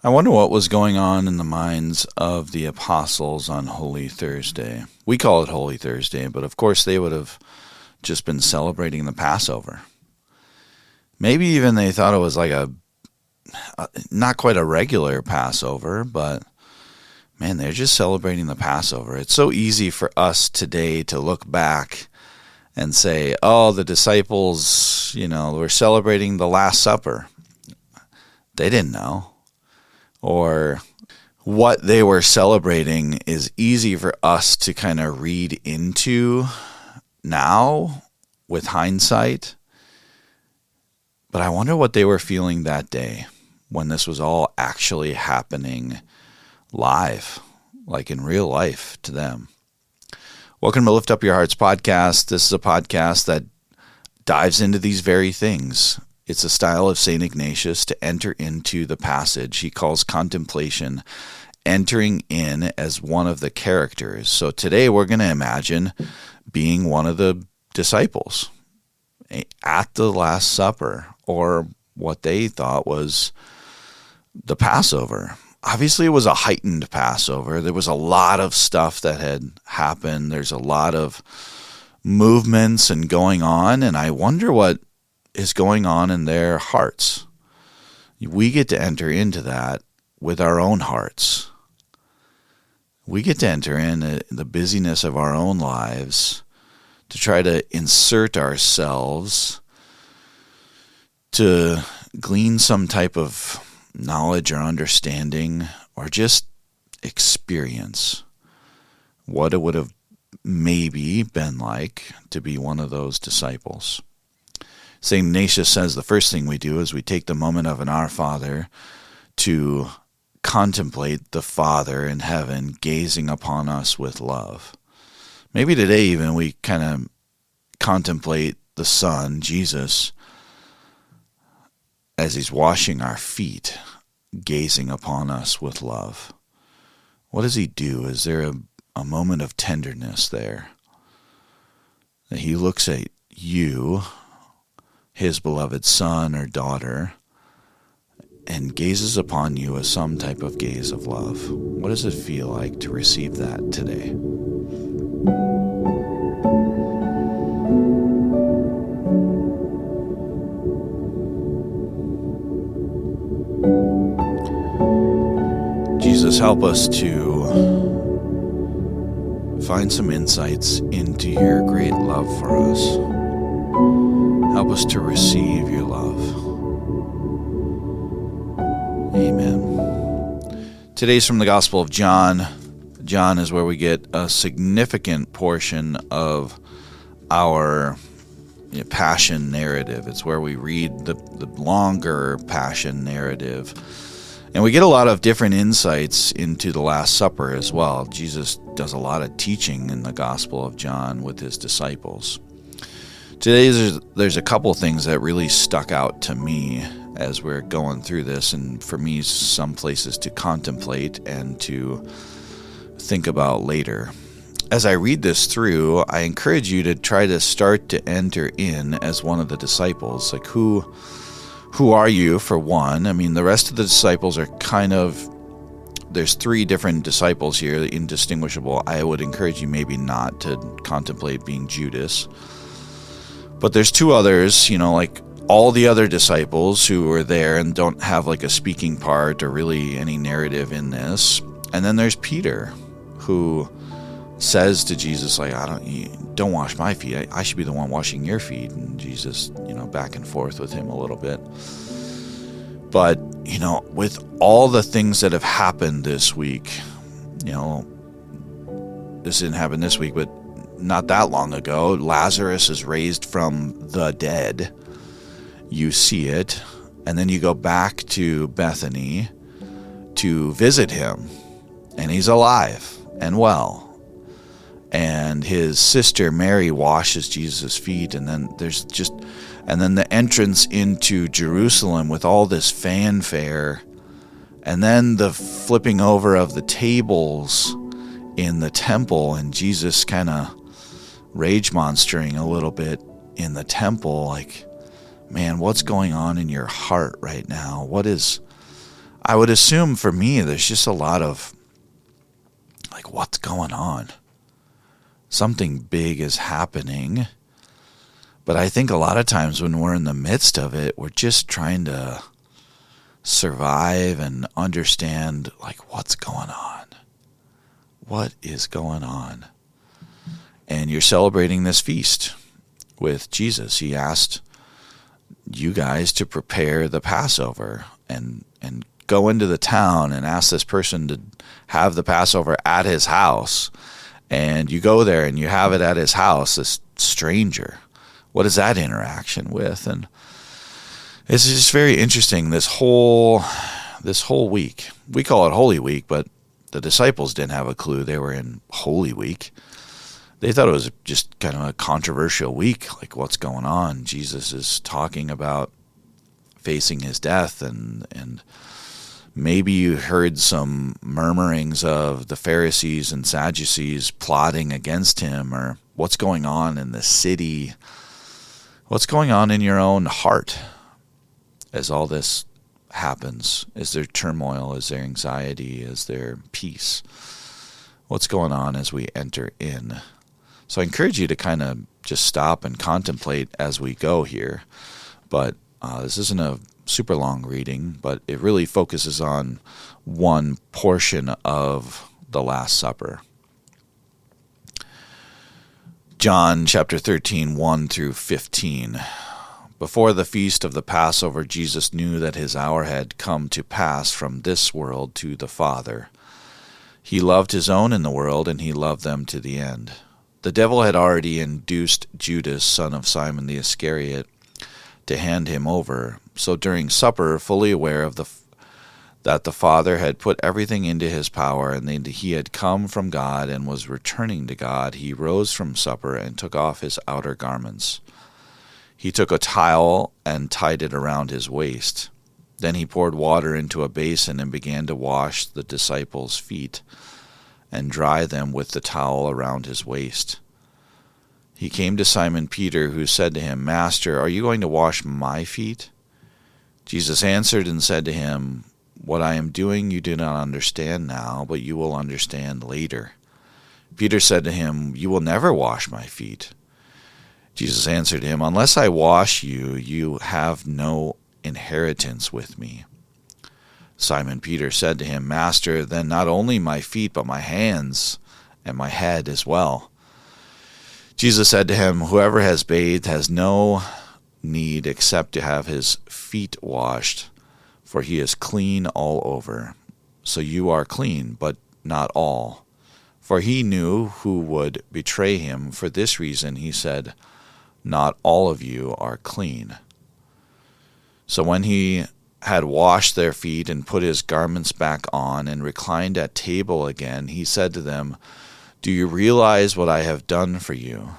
I wonder what was going on in the minds of the apostles on Holy Thursday. We call it Holy Thursday, but of course they would have just been celebrating the Passover. Maybe even they thought it was like not quite a regular Passover, but man, they're just celebrating the Passover. It's so easy for us today to look back and say, oh, the disciples, were celebrating the Last Supper. They didn't know. Or what they were celebrating is easy for us to kind of read into now with hindsight. But I wonder what they were feeling that day when this was all actually happening live, like in real life to them. Welcome to Lift Up Your Hearts podcast. This is a podcast that dives into these very things. It's a style of St. Ignatius to enter into the passage. He calls contemplation entering in as one of the characters. So today we're going to imagine being one of the disciples at the Last Supper, or what they thought was the Passover. Obviously, it was a heightened Passover. There was a lot of stuff that had happened. There's a lot of movements and going on, and I wonder what is going on in their hearts. We get to enter into that with our own hearts. We get to enter in the busyness of our own lives to try to insert ourselves to glean some type of knowledge or understanding or just experience what it would have maybe been like to be one of those disciples. St. Ignatius says the first thing we do is we take the moment of an Our Father to contemplate the Father in heaven gazing upon us with love. Maybe today even we kind of contemplate the Son, Jesus, as he's washing our feet, gazing upon us with love. What does he do? Is there a moment of tenderness there? That he looks at you, his beloved son or daughter, and gazes upon you with some type of gaze of love. What does it feel like to receive that today? Jesus, help us to find some insights into your great love for us. Help us to receive your love. Amen. Today's from the Gospel of John. John is where we get a significant portion of our passion narrative. It's where we read the longer passion narrative. And we get a lot of different insights into the Last Supper as well. Jesus does a lot of teaching in the Gospel of John with his disciples. Today, there's a couple things that really stuck out to me as we're going through this, and for me, some places to contemplate and to think about later. As I read this through, I encourage you to try to start to enter in as one of the disciples. Like, who are you, for one? I mean, the rest of the disciples are there's three different disciples here, indistinguishable. I would encourage you maybe not to contemplate being Judas. But there's two others, like all the other disciples who are there and don't have like a speaking part or really any narrative in this. And then there's Peter, who says to Jesus, like, don't wash my feet. I should be the one washing your feet. And Jesus, back and forth with him a little bit. But, with all the things that have happened this week, this didn't happen this week, but not that long ago, Lazarus is raised from the dead. You see it. And then you go back to Bethany to visit him. And he's alive and well. And his sister Mary washes Jesus' feet, and then then the entrance into Jerusalem with all this fanfare, and then the flipping over of the tables in the temple, and Jesus kind of rage monstering a little bit in the temple, like, man, what's going on in your heart right now? I would assume for me, there's just a lot of, like, what's going on? Something big is happening. But I think a lot of times when we're in the midst of it, we're just trying to survive and understand, like, what's going on? What is going on? And you're celebrating this feast with Jesus. He asked you guys to prepare the Passover and go into the town and ask this person to have the Passover at his house. And you go there and you have it at his house, this stranger. What is that interaction with? And it's just very interesting, this whole week. We call it Holy Week, but the disciples didn't have a clue they were in Holy Week. They thought it was just kind of a controversial week, like what's going on? Jesus is talking about facing his death, and maybe you heard some murmurings of the Pharisees and Sadducees plotting against him, or what's going on in the city. What's going on in your own heart as all this happens? Is there turmoil? Is there anxiety? Is there peace? What's going on as we enter in? So I encourage you to kind of just stop and contemplate as we go here. But this isn't a super long reading, but it really focuses on one portion of the Last Supper. John chapter 13, 1 through 15. Before the feast of the Passover, Jesus knew that his hour had come to pass from this world to the Father. He loved his own in the world, and he loved them to the end. The devil had already induced Judas, son of Simon the Iscariot, to hand him over. So during supper, fully aware of that the Father had put everything into his power, and that he had come from God and was returning to God, he rose from supper and took off his outer garments. He took a towel and tied it around his waist. Then he poured water into a basin and began to wash the disciples' feet and dry them with the towel around his waist. He came to Simon Peter, who said to him, "Master, are you going to wash my feet?" Jesus answered and said to him, "What I am doing you do not understand now, but you will understand later." Peter said to him, "You will never wash my feet." Jesus answered him, "Unless I wash you, you have no inheritance with me." Simon Peter said to him, "Master, then not only my feet, but my hands and my head as well." Jesus said to him, "Whoever has bathed has no need except to have his feet washed, for he is clean all over. So you are clean, but not all." For he knew who would betray him. For this reason he said, "Not all of you are clean." So when he had washed their feet and put his garments back on and reclined at table again, he said to them, "Do you realize what I have done for you?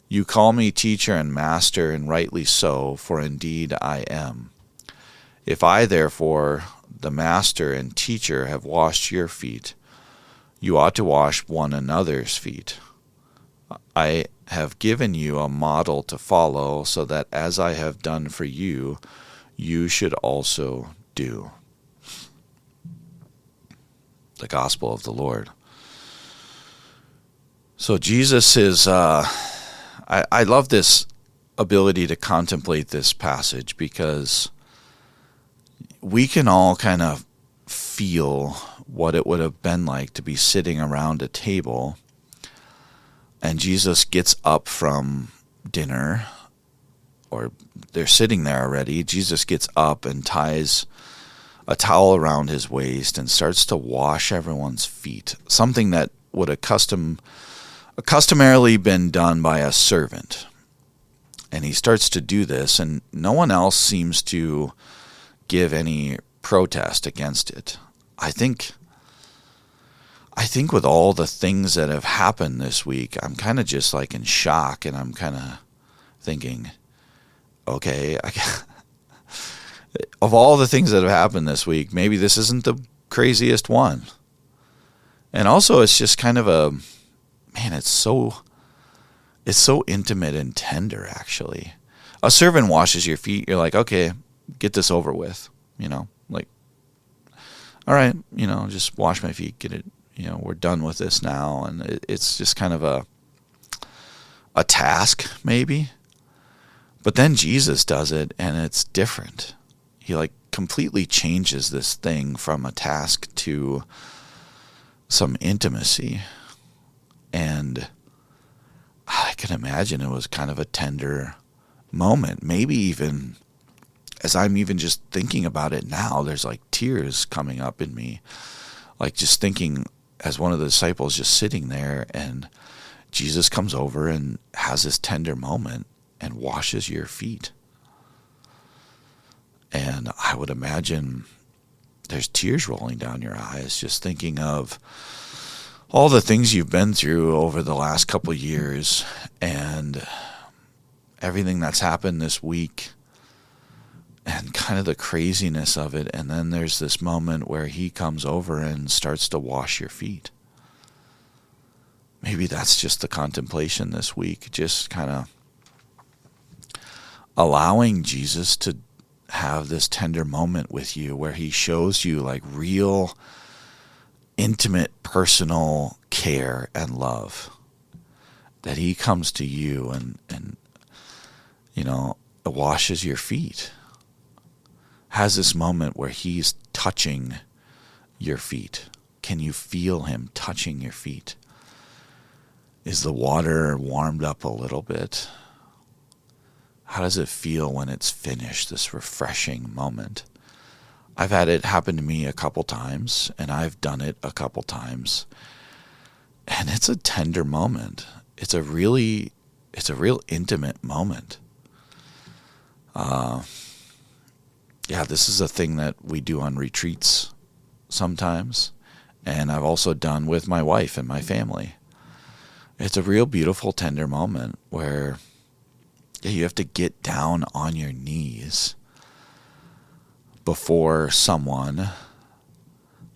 You call me teacher and master, and rightly so, for indeed I am. If I, therefore, the master and teacher, have washed your feet, you ought to wash one another's feet. I have given you a model to follow, so that as I have done for you, you should also do." The Gospel of the Lord. So Jesus is, I love this ability to contemplate this passage, because we can all kind of feel what it would have been like to be sitting around a table, and Jesus gets up from dinner, or they're sitting there already. Jesus gets up and ties a towel around his waist and starts to wash everyone's feet, something that would have customarily been done by a servant. And he starts to do this, and no one else seems to give any protest against it. I think with all the things that have happened this week, I'm kind of just like in shock, and I'm kind of thinking, okay, of all the things that have happened this week, maybe this isn't the craziest one. And also, it's just kind of it's so intimate and tender, actually. A servant washes your feet, you're like, okay, get this over with, like, all right, just wash my feet, get it, we're done with this now. And it's just kind of a task maybe. But then Jesus does it, and it's different. He completely changes this thing from a task to some intimacy. And I can imagine it was kind of a tender moment. Maybe even as I'm even just thinking about it now, there's tears coming up in me. Just thinking as one of the disciples just sitting there, and Jesus comes over and has this tender moment and washes your feet. And I would imagine there's tears rolling down your eyes just thinking of all the things you've been through over the last couple of years and everything that's happened this week and kind of the craziness of it. And then there's this moment where he comes over and starts to wash your feet. Maybe that's just the contemplation this week, just kind of allowing Jesus to have this tender moment with you where he shows you real, intimate, personal care and love. That he comes to you and washes your feet. Has this moment where he's touching your feet. Can you feel him touching your feet? Is the water warmed up a little bit? How does it feel when it's finished, this refreshing moment? I've had it happen to me a couple times, and I've done it a couple times. And it's a tender moment. It's a real intimate moment. This is a thing that we do on retreats sometimes. And I've also done with my wife and my family. It's a real beautiful, tender moment where you have to get down on your knees before someone.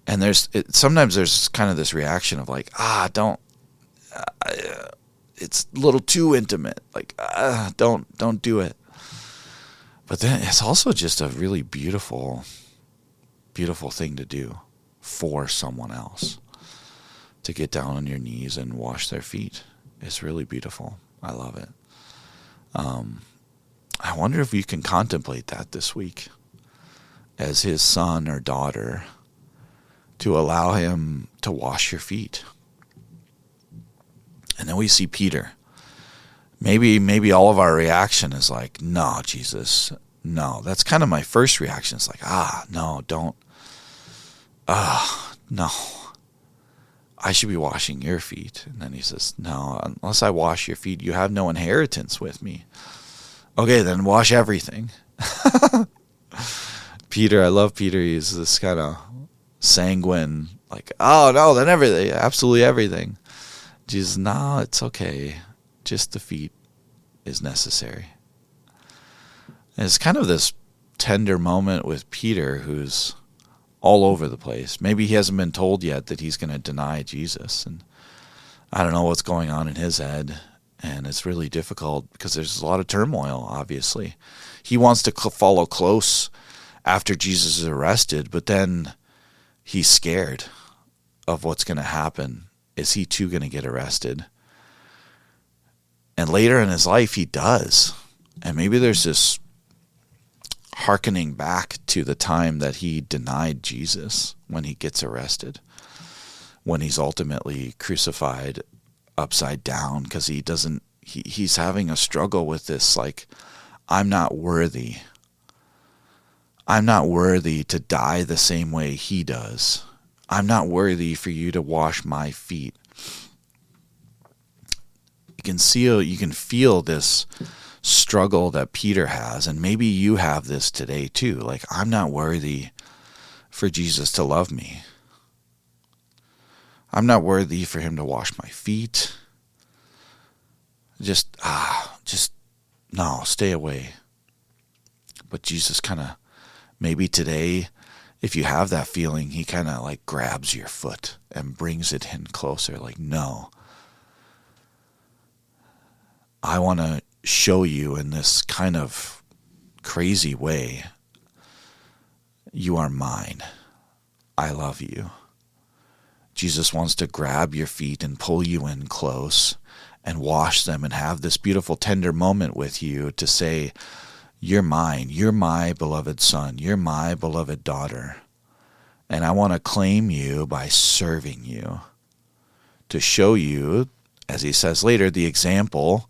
And sometimes there's kind of this reaction of it's a little too intimate. Don't do it. But then it's also just a really beautiful, beautiful thing to do for someone else. To get down on your knees and wash their feet. It's really beautiful. I love it. I wonder if you can contemplate that this week as his son or daughter, to allow him to wash your feet. And then we see Peter. Maybe all of our reaction is no, Jesus, no. That's kind of my first reaction. It's no, don't. No. I should be washing your feet. And then he says, no, unless I wash your feet, you have no inheritance with me. Okay, then wash everything. Peter, I love Peter. He's this kind of sanguine, oh, no, then everything, absolutely everything. Jesus, no, it's okay. Just the feet is necessary. And it's kind of this tender moment with Peter who's all over the place. Maybe he hasn't been told yet that he's going to deny Jesus. And I don't know what's going on in his head. And it's really difficult because there's a lot of turmoil, obviously. He wants to follow close after Jesus is arrested, but then he's scared of what's going to happen. Is he too going to get arrested? And later in his life, he does. And maybe there's this hearkening back to the time that he denied Jesus when he gets arrested, when he's ultimately crucified upside down, because he's having a struggle with this, I'm not worthy. I'm not worthy to die the same way he does. I'm not worthy for you to wash my feet. You can feel this struggle that Peter has, and maybe you have this today too. I'm not worthy for Jesus to love me. I'm not worthy for him to wash my feet. No, stay away. But Jesus maybe today, if you have that feeling, he grabs your foot and brings it in closer. No. I want to show you in this kind of crazy way, you are mine. I love you. Jesus wants to grab your feet and pull you in close and wash them and have this beautiful, tender moment with you to say, you're mine. You're my beloved son. You're my beloved daughter. And I want to claim you by serving you, to show you, as he says later, the example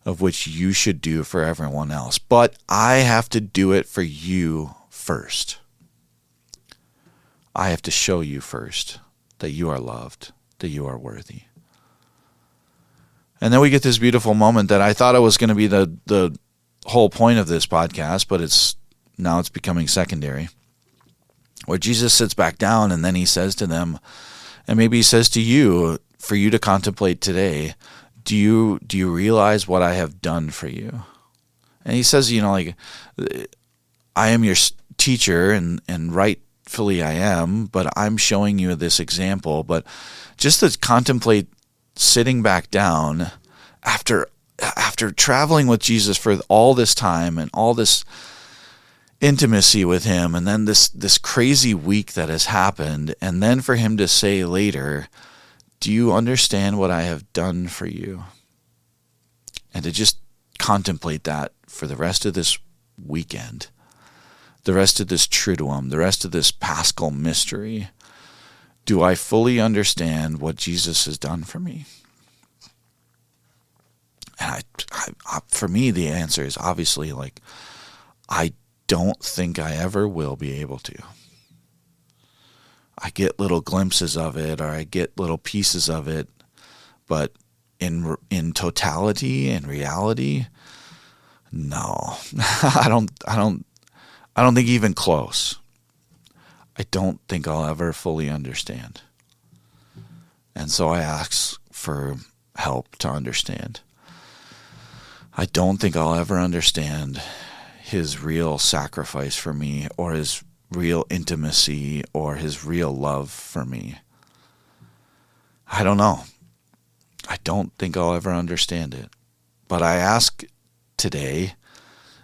of which you should do for everyone else. But I have to do it for you first. I have to show you first that you are loved, that you are worthy. And then we get this beautiful moment that I thought it was going to be the whole point of this podcast, but it's becoming secondary, where Jesus sits back down and then he says to them, and maybe he says to you, for you to contemplate today, do you realize what I have done for you? And he says, I am your teacher, and rightfully I am, but I'm showing you this example. But just to contemplate sitting back down after traveling with Jesus for all this time and all this intimacy with him, and then this crazy week that has happened, and then for him to say later, do you understand what I have done for you? And to just contemplate that for the rest of this weekend, the rest of this Triduum, the rest of this Paschal mystery. Do I fully understand what Jesus has done for me? And for me, the answer is obviously I don't think I ever will be able to. I get little glimpses of it, or I get little pieces of it, but in totality and reality, no, I don't think even close. I don't think I'll ever fully understand. And so I ask for help to understand. I don't think I'll ever understand his real sacrifice for me, or his real intimacy, or his real love for me. I don't know. I don't think I'll ever understand it. But I ask today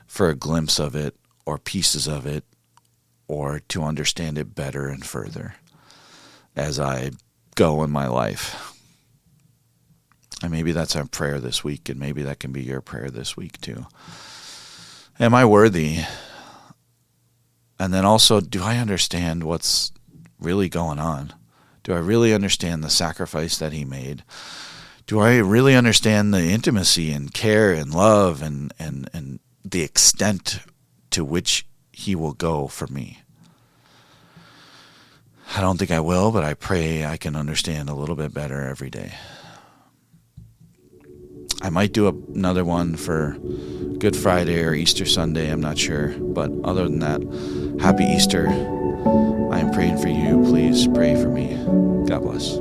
for a glimpse of it, or pieces of it, or to understand it better and further as I go in my life. And maybe that's our prayer this week, and maybe that can be your prayer this week too. Am I worthy? And then also, do I understand what's really going on? Do I really understand the sacrifice that he made? Do I really understand the intimacy and care and love and the extent to which he will go for me? I don't think I will, but I pray I can understand a little bit better every day. I might do another one for Good Friday or Easter Sunday, I'm not sure. But other than that, happy Easter. I am praying for you. Please pray for me. God bless.